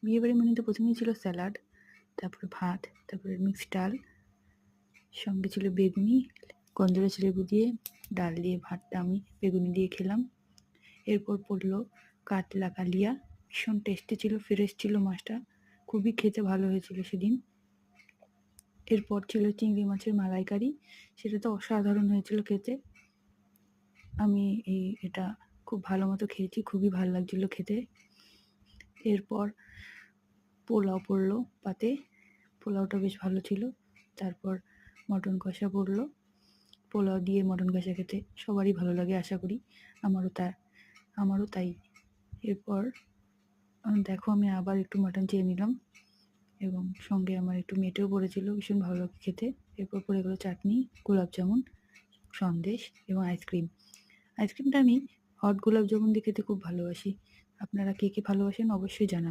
বিয়েবাড়ির মেনুতে প্রথমেই ছিল স্যালাড, তারপরে ভাত, তারপরে মিক্সড ডাল, সঙ্গে ছিল বেগুনি, গন্ধরাজ লেবু দিয়ে ডাল দিয়ে ভাতটা আমি বেগুনি দিয়ে খেলাম। এরপর পড়লো কাতলা কালিয়া, ভীষণ টেস্টি ছিল, ফ্রেশ ছিল মাছটা, খুবই খেতে ভালো হয়েছিল সেদিন। এরপর ছিল চিংড়ি মাছের মালাইকারি, সেটা তো অসাধারণ হয়েছিল খেতে। আমি এটা খুব ভালো মতো খেয়েছি, খুবই ভালো লাগছিল খেতে। এরপর পোলাও পড়লো পাতে, পোলাওটা বেশ ভালো ছিল। তারপর মটন কষা পড়লো, পোলাও দিয়ে মটন কষা খেতে সবারই ভালো লাগে আশা করি, আমারও তাই। এরপর দেখো আমি আবার একটু মাটন চেয়ে নিলাম এবং সঙ্গে আমার একটু মেটেও পড়েছিল, ভীষণ ভালো লাগে খেতে। এরপর পড়ে গেলো চাটনি, গোলাপ জামুন, সন্দেশ এবং আইসক্রিম। আইসক্রিমটা আমি হট গোলাপ জামুন দিয়ে খেতে খুব ভালোবাসি। আপনারা কে কে ভালোবাসেন অবশ্যই জানাবেন।